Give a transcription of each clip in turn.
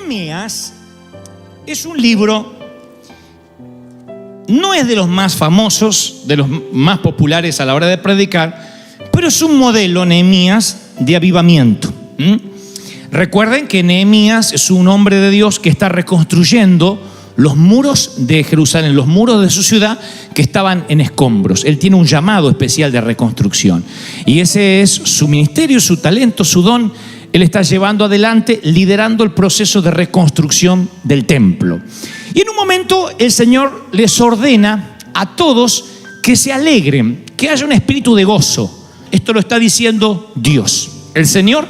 Nehemías es un libro, no es de los más famosos, de los más populares a la hora de predicar, pero es un modelo, Nehemías, de avivamiento. Recuerden que Nehemías es un hombre de Dios que está reconstruyendo los muros de Jerusalén, los muros de su ciudad que estaban en escombros. Él tiene un llamado especial de reconstrucción y ese es su ministerio, su talento, su don. Él está llevando adelante, liderando el proceso de reconstrucción del templo. Y en un momento el Señor les ordena a todos que se alegren, que haya un espíritu de gozo. Esto lo está diciendo Dios. El Señor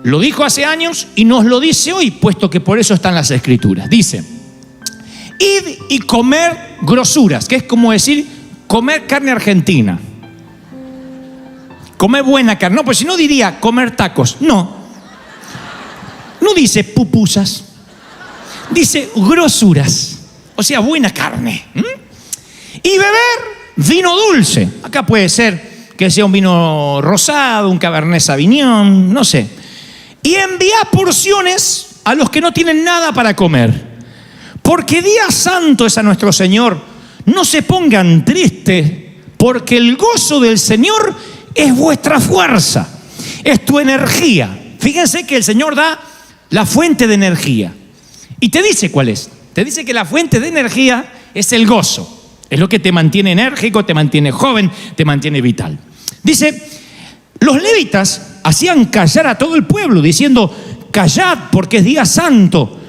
lo dijo hace años y nos lo dice hoy, puesto que por eso están las Escrituras. Dice: id y comer grosuras, que es como decir comer carne argentina. Comer buena carne. No, pues si no diría comer tacos. No dice pupusas. Dice grosuras. O sea, buena carne. Y beber vino dulce. Acá puede ser que sea un vino rosado, un Cabernet Sauvignon, no sé. Y envía porciones a los que no tienen nada para comer. Porque día santo es a nuestro Señor. No se pongan tristes, porque el gozo del Señor es vuestra fuerza, es tu energía. Fíjense que el Señor da la fuente de energía. Y te dice cuál es. Te dice que la fuente de energía es el gozo. Es lo que te mantiene enérgico, te mantiene joven, te mantiene vital. Dice, los levitas hacían callar a todo el pueblo, diciendo: callad porque es día santo.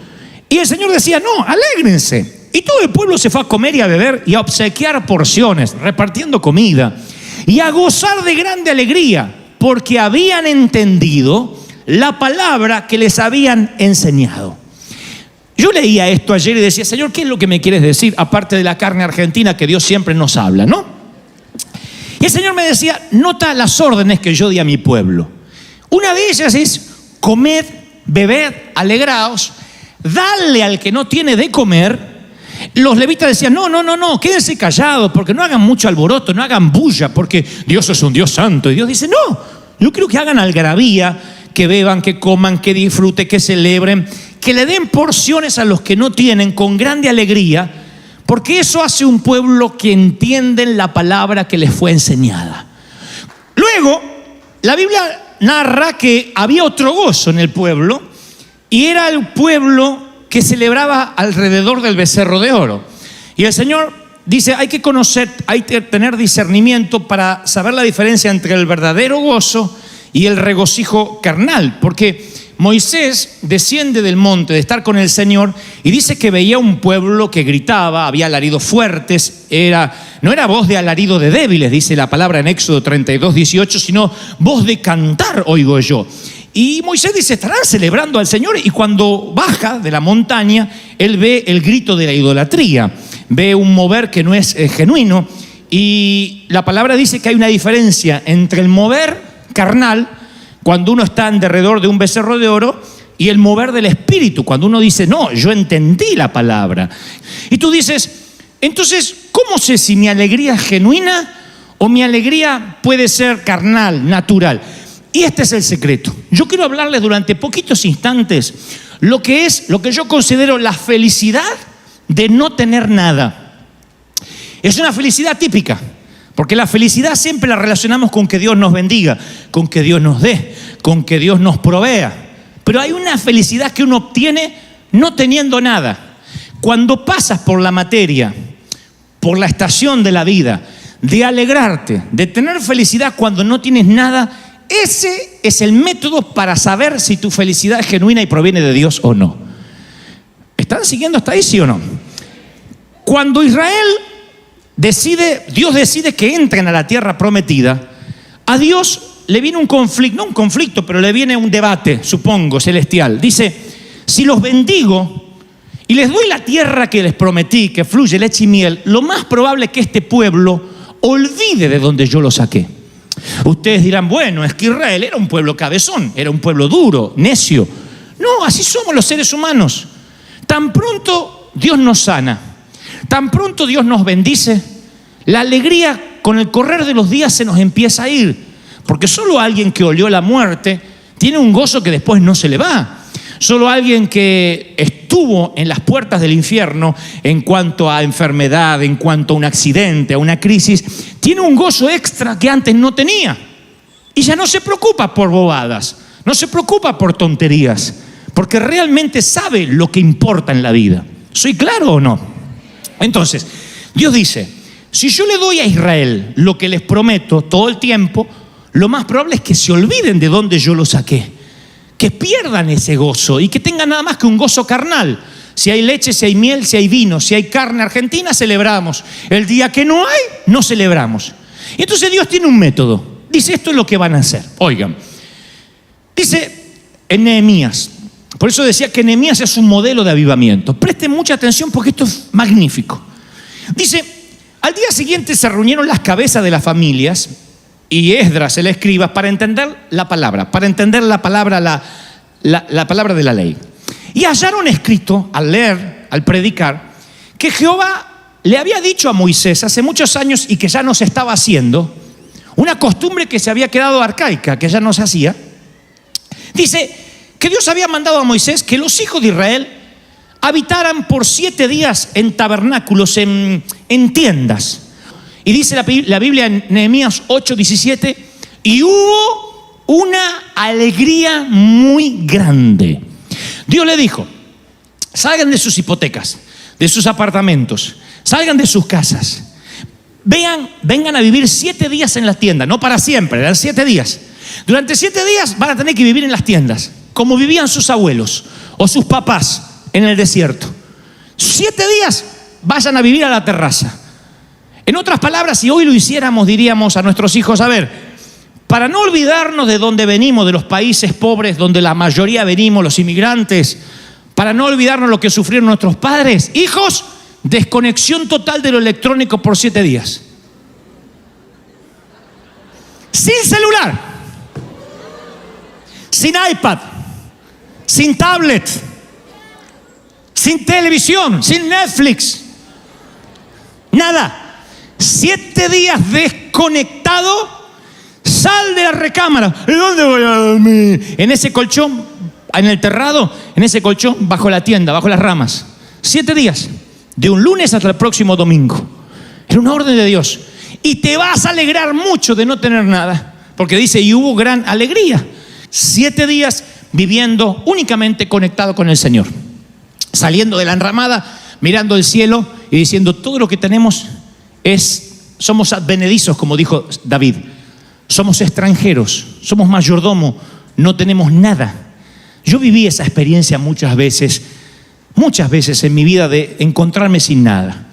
Y el Señor decía: no, alégrense. Y todo el pueblo se fue a comer y a beber y a obsequiar porciones, repartiendo comida y a gozar de grande alegría, porque habían entendido la palabra que les habían enseñado. Yo leía esto ayer y decía: Señor, ¿qué es lo que me quieres decir? Aparte de la carne argentina que Dios siempre nos habla, ¿no? Y el Señor me decía: nota las órdenes que yo di a mi pueblo. Una de ellas es: comed, bebed, alegraos, dale al que no tiene de comer. Los levitas decían: no, quédense callados, porque no hagan mucho alboroto, no hagan bulla, porque Dios es un Dios santo. Y Dios dice: no, yo quiero que hagan algarabía, que beban, que coman, que disfruten, que celebren, que le den porciones a los que no tienen con grande alegría, porque eso hace un pueblo que entienden la palabra que les fue enseñada. Luego, la Biblia narra que había otro gozo en el pueblo, y era el pueblo que celebraba alrededor del becerro de oro. Y el Señor dice: hay que conocer, hay que tener discernimiento para saber la diferencia entre el verdadero gozo y el regocijo carnal. Porque Moisés desciende del monte de estar con el Señor y dice que veía un pueblo que gritaba, había alaridos fuertes, no era voz de alarido de débiles, dice la palabra en Éxodo 32:18, sino voz de cantar oigo yo. Y Moisés dice: estarán celebrando al Señor. Y cuando baja de la montaña, él ve el grito de la idolatría, ve un mover que no es genuino. Y la palabra dice que hay una diferencia entre el mover carnal, cuando uno está en derredor de un becerro de oro, y el mover del espíritu, cuando uno dice: no, yo entendí la palabra. Y tú dices: entonces, ¿cómo sé si mi alegría es genuina o mi alegría puede ser carnal, natural? Y este es el secreto. Yo quiero hablarles durante poquitos instantes lo que yo considero la felicidad de no tener nada. Es una felicidad típica, porque la felicidad siempre la relacionamos con que Dios nos bendiga, con que Dios nos dé, con que Dios nos provea. Pero hay una felicidad que uno obtiene no teniendo nada. Cuando pasas por la materia, por la estación de la vida, de alegrarte, de tener felicidad cuando no tienes nada, ese es el método para saber si tu felicidad es genuina y proviene de Dios o no. ¿Están siguiendo hasta ahí, sí o no? Cuando Dios decide que entren a la tierra prometida, a Dios le viene un conflicto, no un conflicto, pero le viene un debate, supongo, celestial. Dice: si los bendigo y les doy la tierra que les prometí, que fluye leche y miel, lo más probable es que este pueblo olvide de donde yo lo saqué. Ustedes dirán: bueno, es que Israel era un pueblo cabezón, era un pueblo duro, necio. No, así somos los seres humanos. Tan pronto Dios nos sana, tan pronto Dios nos bendice, la alegría con el correr de los días se nos empieza a ir. Porque solo alguien que olió la muerte tiene un gozo que después no se le va. Solo alguien que estuvo en las puertas del infierno en cuanto a enfermedad, en cuanto a un accidente, a una crisis, tiene un gozo extra que antes no tenía. Y ya no se preocupa por bobadas, no se preocupa por tonterías, porque realmente sabe lo que importa en la vida. ¿Soy claro o no? Entonces, Dios dice, si yo le doy a Israel lo que les prometo todo el tiempo, lo más probable es que se olviden de dónde yo lo saqué, que pierdan ese gozo y que tengan nada más que un gozo carnal. Si hay leche, si hay miel, si hay vino, si hay carne argentina, celebramos. El día que no hay, no celebramos. Y entonces Dios tiene un método. Dice, esto es lo que van a hacer. Oigan, dice en Nehemías, por eso decía que Nehemías es un modelo de avivamiento. Presten mucha atención porque esto es magnífico. Dice, al día siguiente se reunieron las cabezas de las familias y Esdras, el escriba, para entender la palabra, la palabra de la ley. Y hallaron escrito, al leer, al predicar, que Jehová le había dicho a Moisés hace muchos años y que ya no se estaba haciendo, una costumbre que se había quedado arcaica, que ya no se hacía. Dice que Dios había mandado a Moisés que los hijos de Israel habitaran por 7 días en tabernáculos, en tiendas. Y dice la Biblia en Nehemías 8:17, y hubo una alegría muy grande. Dios le dijo, salgan de sus hipotecas, de sus apartamentos, salgan de sus casas. Vengan a vivir 7 días en las tiendas, no para siempre, eran 7 días. Durante 7 días van a tener que vivir en las tiendas, como vivían sus abuelos o sus papás en el desierto. 7 días vayan a vivir a la terraza. En otras palabras, si hoy lo hiciéramos, diríamos a nuestros hijos, a ver, para no olvidarnos de dónde venimos, de los países pobres donde la mayoría venimos, los inmigrantes, para no olvidarnos lo que sufrieron nuestros padres, hijos, desconexión total de lo electrónico por 7 días. Sin celular, sin iPad, sin tablet, sin televisión, sin Netflix, nada. 7 días desconectado, sal de la recámara. ¿Y dónde voy a dormir? En ese colchón, en el terrado, en ese colchón, bajo la tienda, bajo las ramas. 7 días. De un lunes hasta el próximo domingo. Era una orden de Dios. Y te vas a alegrar mucho de no tener nada. Porque dice, y hubo gran alegría. 7 días viviendo únicamente conectado con el Señor. Saliendo de la enramada, mirando el cielo y diciendo, todo lo que tenemos somos advenedizos, como dijo David. Somos extranjeros, somos mayordomo, no tenemos nada. Yo viví esa experiencia muchas veces en mi vida de encontrarme sin nada.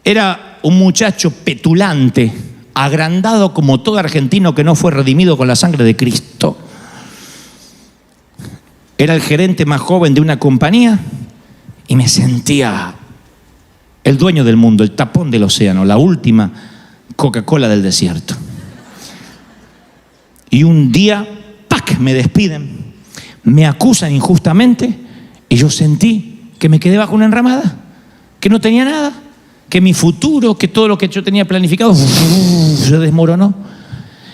Era un muchacho petulante, agrandado como todo argentino que no fue redimido con la sangre de Cristo. Era el gerente más joven de una compañía y me sentía el dueño del mundo, el tapón del océano, la última Coca-Cola del desierto. Y un día, ¡pac!, me despiden, me acusan injustamente. Y yo sentí que me quedé bajo una enramada, que no tenía nada, que mi futuro, que todo lo que yo tenía planificado se desmoronó.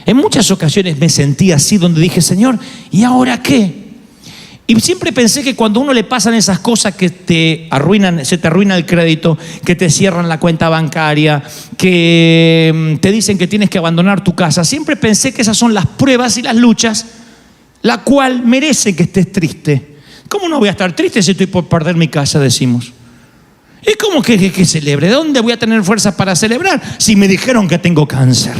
En muchas ocasiones me sentí así, donde dije, Señor, ¿y ahora qué? Y siempre pensé que cuando a uno le pasan esas cosas que te arruinan, se te arruina el crédito, que te cierran la cuenta bancaria, que te dicen que tienes que abandonar tu casa, siempre pensé que esas son las pruebas y las luchas, la cual merece que estés triste. ¿Cómo no voy a estar triste si estoy por perder mi casa, decimos? ¿Y cómo que celebre? ¿De dónde voy a tener fuerza para celebrar si me dijeron que tengo cáncer?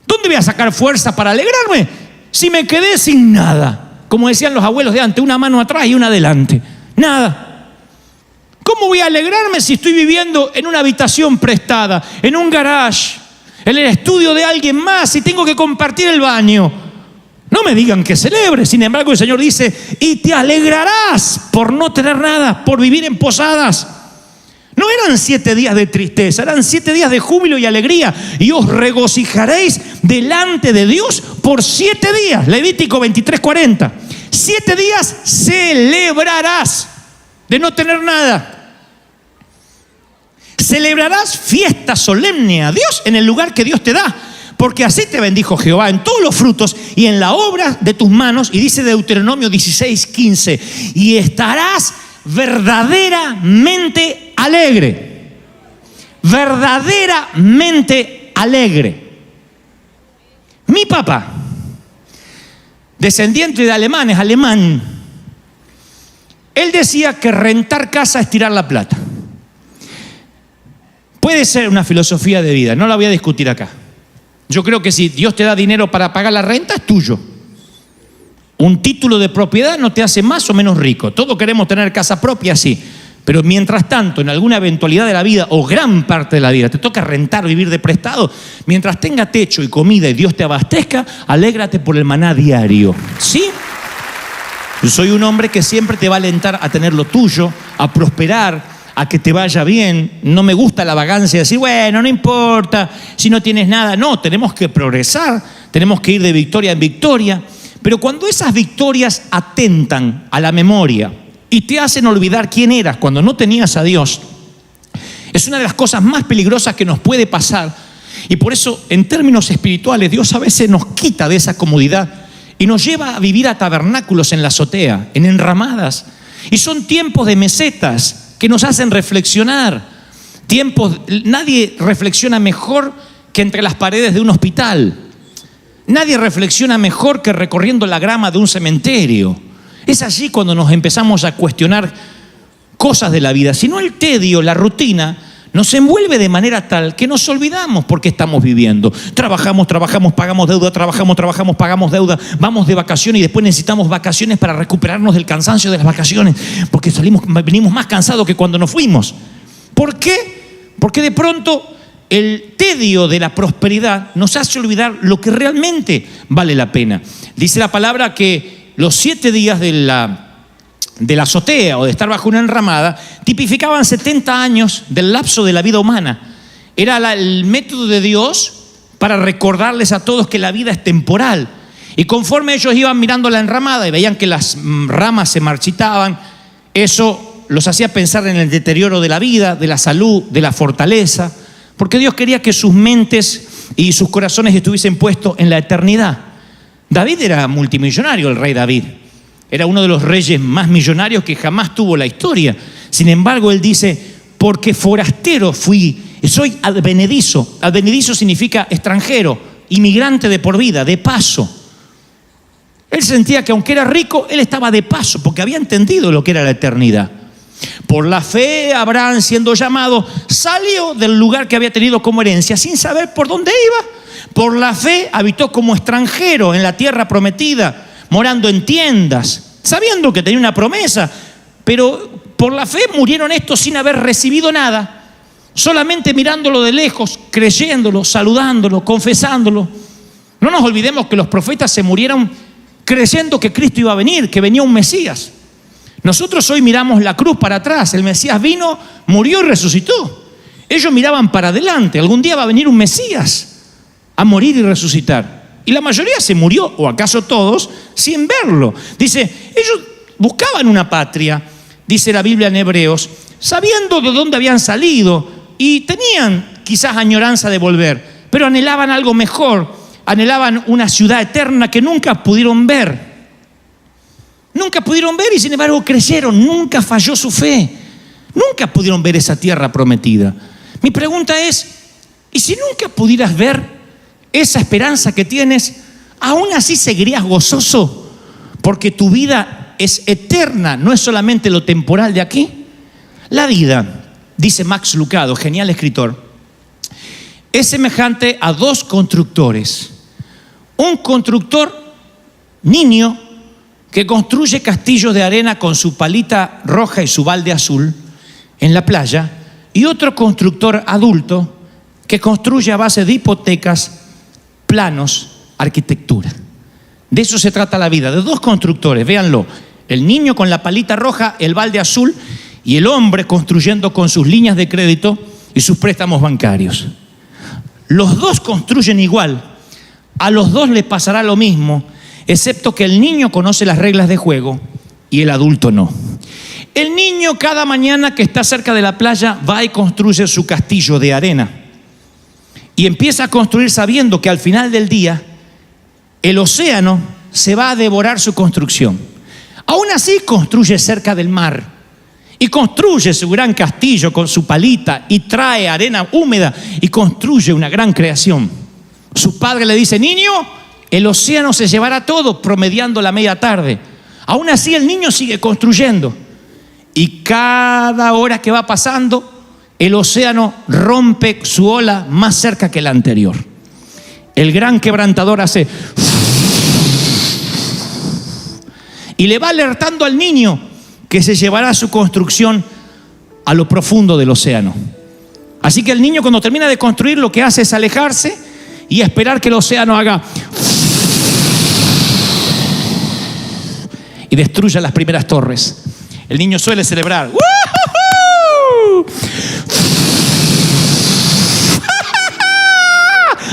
¿Dónde voy a sacar fuerza para alegrarme si me quedé sin nada? Como decían los abuelos de antes, una mano atrás y una adelante. Nada. ¿Cómo voy a alegrarme si estoy viviendo en una habitación prestada, en un garage, en el estudio de alguien más y tengo que compartir el baño? No me digan que celebre. Sin embargo, el Señor dice, y te alegrarás por no tener nada, por vivir en posadas. No eran 7 días de tristeza, eran 7 días de júbilo y alegría. Y os regocijaréis delante de Dios por 7 días. Levítico 23:40. 7 días celebrarás de no tener nada. Celebrarás fiesta solemne a Dios en el lugar que Dios te da, porque así te bendijo Jehová en todos los frutos y en la obra de tus manos. Y dice Deuteronomio 16:15, y estarás verdaderamente alegre. Verdaderamente alegre. Mi papá, descendiente de alemanes, alemán, él decía que rentar casa es tirar la plata. Puede ser una filosofía de vida, no la voy a discutir acá. Yo creo que si Dios te da dinero para pagar la renta, es tuyo. Un título de propiedad no te hace más o menos rico. Todos queremos tener casa propia, sí. Pero mientras tanto, en alguna eventualidad de la vida, o gran parte de la vida, te toca rentar, vivir de prestado, mientras tenga techo y comida y Dios te abastezca, alégrate por el maná diario. ¿Sí? Yo soy un hombre que siempre te va a alentar a tener lo tuyo, a prosperar, a que te vaya bien. No me gusta la vagancia de decir, bueno, no importa si no tienes nada. No, tenemos que progresar, tenemos que ir de victoria en victoria. Pero cuando esas victorias atentan a la memoria y te hacen olvidar quién eras cuando no tenías a Dios, es una de las cosas más peligrosas que nos puede pasar. Y por eso, en términos espirituales, Dios a veces nos quita de esa comodidad y nos lleva a vivir a tabernáculos en la azotea, en enramadas. Y son tiempos de mesetas que nos hacen reflexionar. Nadie reflexiona mejor que entre las paredes de un hospital. Nadie reflexiona mejor que recorriendo la grama de un cementerio. Es allí cuando nos empezamos a cuestionar cosas de la vida. Si no, el tedio, la rutina, nos envuelve de manera tal que nos olvidamos por qué estamos viviendo. Trabajamos, pagamos deuda, trabajamos, pagamos deuda, vamos de vacaciones y después necesitamos vacaciones para recuperarnos del cansancio de las vacaciones, porque venimos más cansados que cuando nos fuimos. ¿Por qué? Porque de pronto el tedio de la prosperidad nos hace olvidar lo que realmente vale la pena. Dice la palabra que los 7 días de la azotea o de estar bajo una enramada tipificaban 70 años del lapso de la vida humana. Era el método de Dios para recordarles a todos que la vida es temporal. Y conforme ellos iban mirando la enramada y veían que las ramas se marchitaban, eso los hacía pensar en el deterioro de la vida, de la salud, de la fortaleza, porque Dios quería que sus mentes y sus corazones estuviesen puestos en la eternidad. David era multimillonario, el rey David. Era uno de los reyes más millonarios que jamás tuvo la historia. Sin embargo, él dice, porque forastero fui, soy advenedizo. Advenedizo significa extranjero, inmigrante de por vida, de paso. Él sentía que aunque era rico, él estaba de paso, porque había entendido lo que era la eternidad. Por la fe, Abraham, siendo llamado, salió del lugar que había tenido como herencia, sin saber por dónde iba. Por la fe, habitó como extranjero en la tierra prometida, morando en tiendas, sabiendo que tenía una promesa, pero por la fe murieron estos sin haber recibido nada, solamente mirándolo de lejos, creyéndolo, saludándolo, confesándolo. No nos olvidemos que los profetas se murieron creyendo que Cristo iba a venir, que venía un Mesías. Nosotros hoy miramos la cruz para atrás, el Mesías vino, murió y resucitó. Ellos miraban para adelante, algún día va a venir un Mesías a morir y resucitar. Y la mayoría se murió, o acaso todos, sin verlo. Dice, ellos buscaban una patria, dice la Biblia en Hebreos, sabiendo de dónde habían salido y tenían quizás añoranza de volver, pero anhelaban algo mejor, anhelaban una ciudad eterna que nunca pudieron ver. Nunca pudieron ver y sin embargo creyeron, nunca falló su fe. Nunca pudieron ver esa tierra prometida. Mi pregunta es, ¿y si nunca pudieras ver esa esperanza que tienes, aún así seguirías gozoso? Porque tu vida es eterna, no es solamente lo temporal de aquí. La vida, dice Max Lucado, genial escritor, es semejante a 2 constructores. Un constructor niño que construye castillos de arena con su palita roja y su balde azul en la playa, y otro constructor adulto que construye a base de hipotecas, planos, arquitectura. De eso se trata la vida, de 2 constructores, véanlo, el niño con la palita roja, el balde azul, y el hombre construyendo con sus líneas de crédito y sus préstamos bancarios. Los 2 construyen igual, a los 2 les pasará lo mismo, excepto que el niño conoce las reglas de juego y el adulto no. El niño cada mañana que está cerca de la playa va y construye su castillo de arena. Y empieza a construir sabiendo que al final del día el océano se va a devorar su construcción. Aún así construye cerca del mar y construye su gran castillo con su palita y trae arena húmeda y construye una gran creación. Su padre le dice: niño, el océano se llevará todo, promediando la media tarde. Aún así el niño sigue construyendo y cada hora que va pasando el océano rompe su ola más cerca que la anterior. El gran quebrantador hace y le va alertando al niño que se llevará su construcción a lo profundo del océano. Así que el niño, cuando termina de construir, lo que hace es alejarse y esperar que el océano haga y destruya las primeras torres. El niño suele celebrar.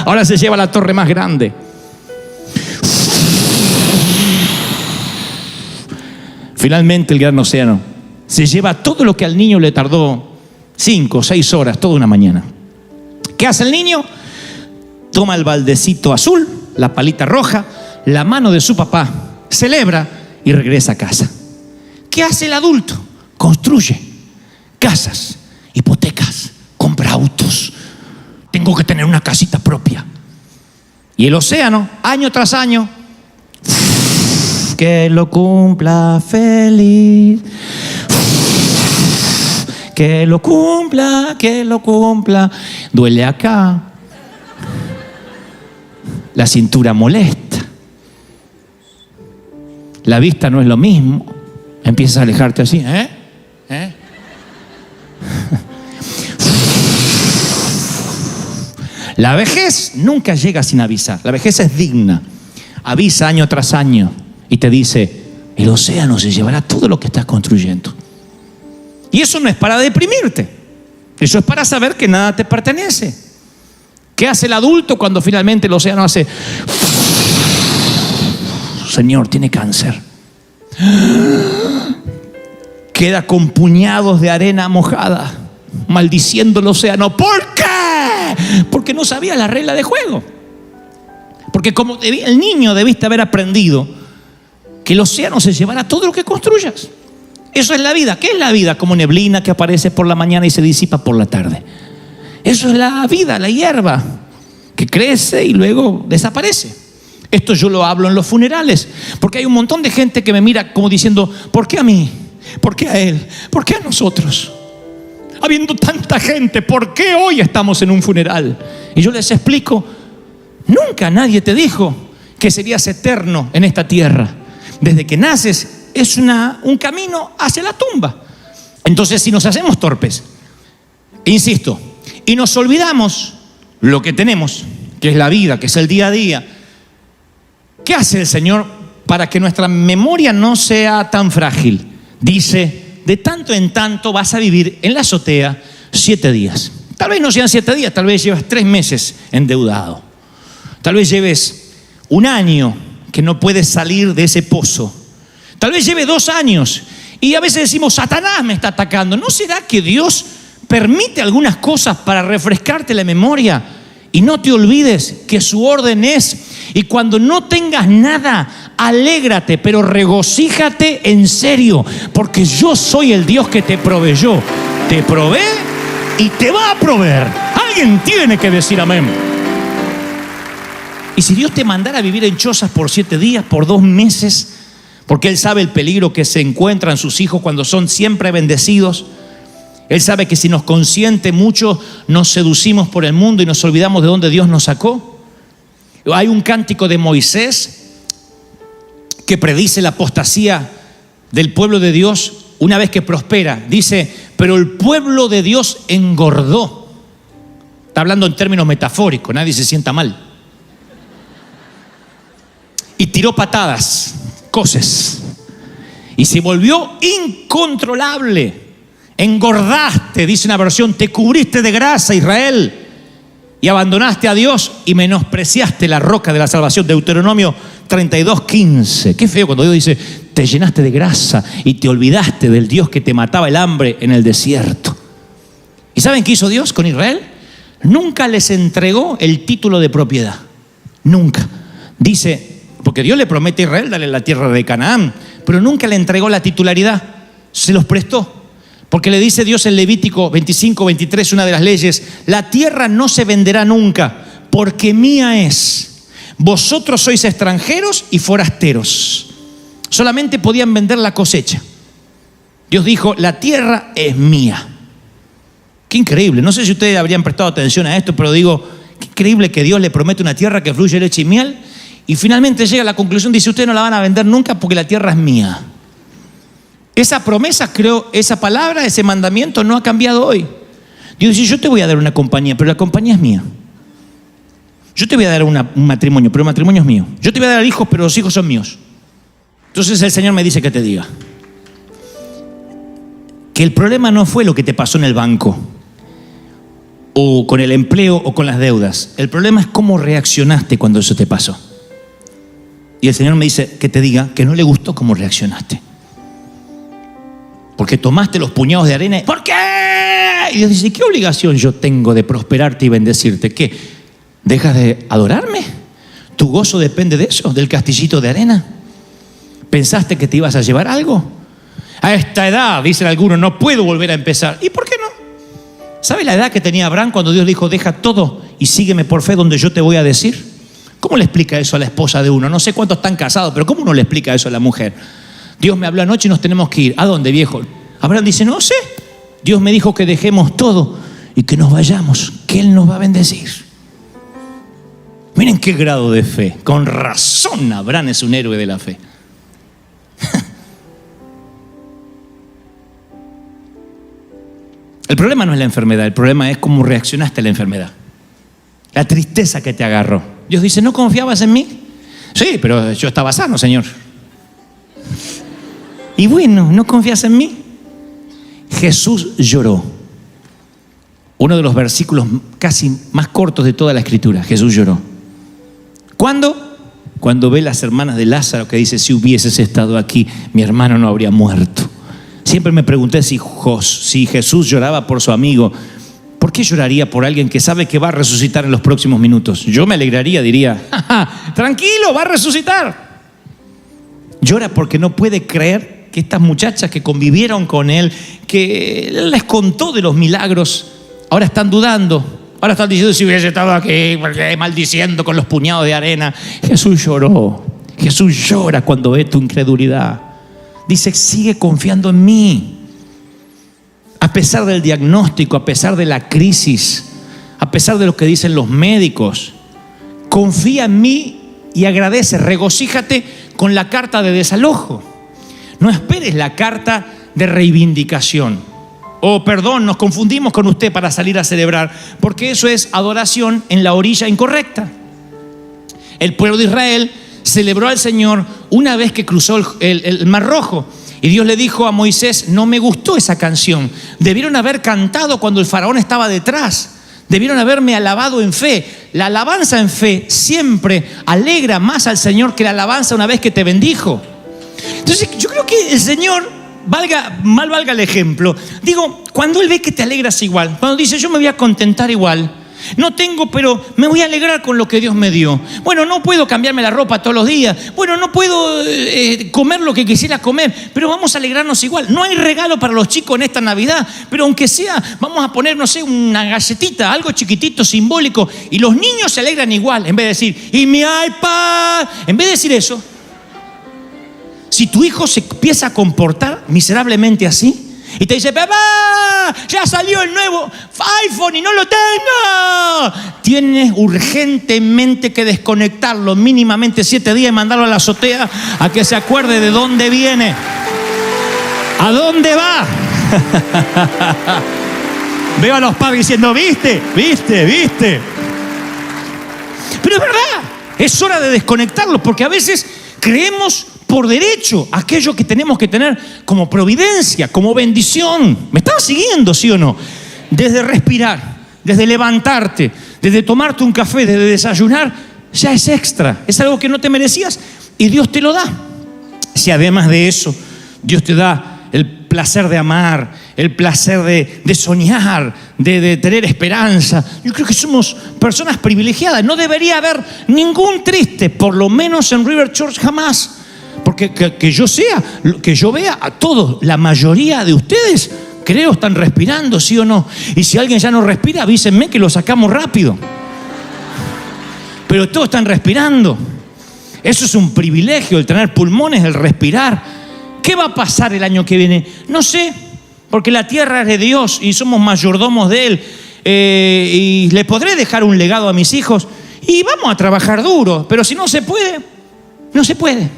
Ahora se lleva la torre más grande. Finalmente el gran océano se lleva todo lo que al niño le tardó 5 o 6 horas, toda una mañana. ¿Qué hace el niño? Toma el baldecito azul, la palita roja, la mano de su papá, celebra y regresa a casa. ¿Qué hace el adulto? Construye casas, hipotecas, compra autos. Tengo que tener una casita propia. Y el océano, año tras año, que lo cumpla feliz. Que lo cumpla, que lo cumpla. Duele acá. La cintura molesta. La vista no es lo mismo. Empiezas a alejarte así, La vejez nunca llega sin avisar. La vejez es digna. Avisa año tras año y te dice: el océano se llevará todo lo que estás construyendo. Y eso no es para deprimirte. Eso es para saber que nada te pertenece. ¿Qué hace el adulto cuando finalmente el océano hace? Señor, tiene cáncer. Queda con puñados de arena mojada, maldiciendo el océano. ¿Por qué? Porque no sabía la regla de juego. Porque como el niño debiste haber aprendido que el océano se llevará todo lo que construyas. Eso es la vida. ¿Qué es la vida? Como neblina que aparece por la mañana y se disipa por la tarde. Eso es la vida, la hierba que crece y luego desaparece. Esto yo lo hablo en los funerales, porque hay un montón de gente que me mira como diciendo: ¿por qué a mí? ¿Por qué a él? ¿Por qué a nosotros? Habiendo tanta gente, ¿por qué hoy estamos en un funeral? Y yo les explico: nunca nadie te dijo que serías eterno en esta tierra. Desde que naces es un camino hacia la tumba. Entonces, si nos hacemos torpes, insisto, y nos olvidamos lo que tenemos, que es la vida, que es el día a día, ¿qué hace el Señor para que nuestra memoria no sea tan frágil? Dice: de tanto en tanto vas a vivir en la azotea 7 días. Tal vez no sean 7 días, tal vez llevas 3 meses endeudado. Tal vez lleves 1 año que no puedes salir de ese pozo. Tal vez lleve 2 años y a veces decimos: Satanás me está atacando. ¿No será que Dios permite algunas cosas para refrescarte la memoria? Y no te olvides que su orden es: y cuando no tengas nada, alégrate, pero regocíjate en serio, porque yo soy el Dios que te proveyó. Te provee y te va a proveer. Alguien tiene que decir amén. Y si Dios te mandara a vivir en chozas por 7 días, por 2 meses, porque Él sabe el peligro que se encuentran sus hijos cuando son siempre bendecidos. Él sabe que si nos consiente mucho, nos seducimos por el mundo y nos olvidamos de dónde Dios nos sacó. Hay un cántico de Moisés que predice la apostasía del pueblo de Dios una vez que prospera. Dice: pero el pueblo de Dios engordó. Está hablando en términos metafóricos, nadie se sienta mal. Y tiró patadas, coces, y se volvió incontrolable. Engordaste, dice una versión, te cubriste de grasa, Israel, y abandonaste a Dios y menospreciaste la roca de la salvación. Deuteronomio 32:15. Qué feo cuando Dios dice: te llenaste de grasa y te olvidaste del Dios que te mataba el hambre en el desierto. ¿Y saben qué hizo Dios con Israel? nunca les entregó el título de propiedad. Nunca. Dice, porque Dios le promete a Israel darle la tierra de Canaán, pero nunca le entregó la titularidad, se los prestó. Porque le dice Dios en Levítico 25-23, una de las leyes, la tierra no se venderá nunca, porque mía es. Vosotros sois extranjeros y forasteros. Solamente podían vender la cosecha. Dios dijo, la tierra es mía. Qué increíble. No sé si ustedes habrían prestado atención a esto, pero digo, qué increíble que Dios le promete una tierra que fluye leche y miel y finalmente llega a la conclusión, dice, ustedes no la van a vender nunca porque la tierra es mía. Esa promesa, creo, esa palabra, ese mandamiento no ha cambiado hoy. Dios dice, yo te voy a dar una compañía, pero la compañía es mía. Yo te voy a dar un matrimonio, pero el matrimonio es mío. Yo te voy a dar hijos, pero los hijos son míos. Entonces el Señor me dice que te diga que el problema no fue lo que te pasó en el banco o con el empleo o con las deudas. El problema es cómo reaccionaste cuando eso te pasó. Y el Señor me dice que te diga que no le gustó cómo reaccionaste. Porque tomaste los puñados de arena. ¿Por qué? Y Dios dice, ¿qué obligación yo tengo de prosperarte y bendecirte? ¿Qué? ¿Dejas de adorarme? ¿Tu gozo depende de eso? ¿Del castillito de arena? ¿Pensaste que te ibas a llevar algo? A esta edad, dicen algunos, no puedo volver a empezar. ¿Y por qué no? ¿Sabe la edad que tenía Abraham cuando Dios le dijo, deja todo y sígueme por fe donde yo te voy a decir? ¿Cómo le explica eso a la esposa de uno? No sé cuántos están casados, pero ¿cómo uno le explica eso a la mujer? Dios me habló anoche y nos tenemos que ir. ¿A dónde, viejo? Abraham dice, no sé. Dios me dijo que dejemos todo y que nos vayamos, que Él nos va a bendecir. Miren qué grado de fe. Con razón Abraham es un héroe de la fe. El problema no es la enfermedad, el problema es cómo reaccionaste a la enfermedad. La tristeza que te agarró. Dios dice, ¿no confiabas en mí? Sí, pero yo estaba sano, Señor. Y bueno, ¿no confías en mí? Jesús lloró. Uno de los versículos casi más cortos de toda la Escritura. Jesús lloró. ¿Cuándo? Cuando ve las hermanas de Lázaro que dice, si hubieses estado aquí, mi hermano no habría muerto. Siempre me pregunté si Jesús lloraba por su amigo, ¿por qué lloraría por alguien que sabe que va a resucitar en los próximos minutos? Yo me alegraría, diría, tranquilo, va a resucitar. Llora porque no puede creer que estas muchachas que convivieron con él, que él les contó de los milagros, ahora están dudando. Ahora están diciendo, si hubiese estado aquí, porque maldiciendo con los puñados de arena. Jesús lloró. Jesús llora cuando ve tu incredulidad. Dice, sigue confiando en mí. A pesar del diagnóstico, a pesar de la crisis, a pesar de lo que dicen los médicos, confía en mí y agradece, regocíjate con la carta de desalojo. No esperes la carta de reivindicación. Perdón, nos confundimos con usted para salir a celebrar, porque eso es adoración en la orilla incorrecta. El pueblo de Israel celebró al Señor una vez que cruzó el Mar Rojo. Y Dios le dijo a Moisés, no me gustó esa canción. Debieron haber cantado cuando el faraón estaba detrás. Debieron haberme alabado en fe. La alabanza en fe siempre alegra más al Señor que la alabanza una vez que te bendijo. Entonces yo creo que el Señor, mal valga el ejemplo, digo, cuando Él ve que te alegras igual, cuando dice yo me voy a contentar igual, no tengo, pero me voy a alegrar con lo que Dios me dio. Bueno, no puedo cambiarme la ropa todos los días. Bueno, no puedo comer lo que quisiera comer, pero vamos a alegrarnos igual. No hay regalo para los chicos en esta Navidad, pero aunque sea, vamos a poner, no sé, una galletita, algo chiquitito, simbólico, y los niños se alegran igual. En vez de decir, y mi iPad, en vez de decir eso, si tu hijo se empieza a comportar miserablemente así, y te dice, papá, ya salió el nuevo iPhone y no lo tengo, tienes urgentemente que desconectarlo mínimamente 7 días y mandarlo a la azotea a que se acuerde de dónde viene, a dónde va. Veo a los padres diciendo, ¿viste? Pero es verdad, es hora de desconectarlo, porque a veces creemos por derecho aquello que tenemos que tener como providencia, como bendición. ¿Me están siguiendo, sí o no? Desde respirar, desde levantarte, desde tomarte un café, desde desayunar, ya es extra. Es algo que no te merecías y Dios te lo da. Si además de eso Dios te da placer de amar, el placer de soñar, de tener esperanza. Yo creo que somos personas privilegiadas. No debería haber ningún triste, por lo menos en River Church jamás. Porque que yo vea a todos, la mayoría de ustedes, creo, están respirando, ¿sí o no? Y si alguien ya no respira, avísenme que lo sacamos rápido. Pero todos están respirando. Eso es un privilegio, el tener pulmones, el respirar. ¿Qué va a pasar el año que viene? No sé, porque la tierra es de Dios y somos mayordomos de Él. Y le podré dejar un legado a mis hijos y vamos a trabajar duro. Pero si no se puede, no se puede.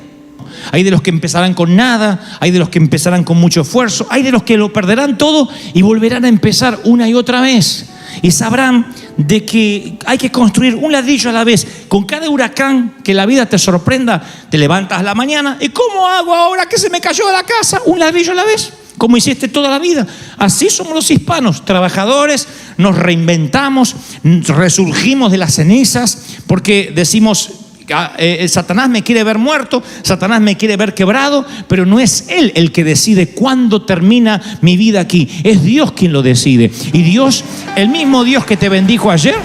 Hay de los que empezarán con nada, hay de los que empezarán con mucho esfuerzo, hay de los que lo perderán todo y volverán a empezar una y otra vez. Y sabrán de que hay que construir un ladrillo a la vez. Con cada huracán que la vida te sorprenda, te levantas a la mañana. ¿Y cómo hago ahora que se me cayó la casa? Un ladrillo a la vez, como hiciste toda la vida. Así somos los hispanos, trabajadores, nos reinventamos, resurgimos de las cenizas, porque decimos... Satanás me quiere ver muerto, Satanás me quiere ver quebrado, pero no es él el que decide cuándo termina mi vida aquí, es Dios quien lo decide. Y Dios, el mismo Dios que te bendijo ayer,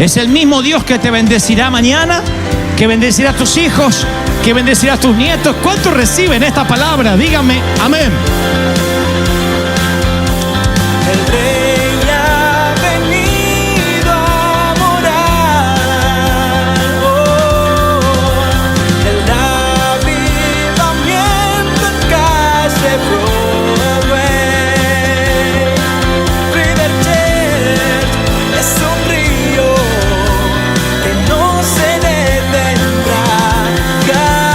es el mismo Dios que te bendecirá mañana, que bendecirá a tus hijos, que bendecirá a tus nietos. ¿Cuántos reciben esta palabra? Díganme amén. El Rey ha venido a morar. El avivamiento en calle Broadway. River Church es un río que no se detendrá jamás.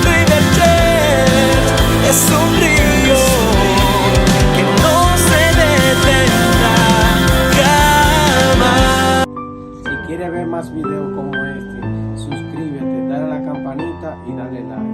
River Church es un río que no se detendrá jamás. Si quieres ver más videos como este, suscríbete, dale a la campanita y dale like.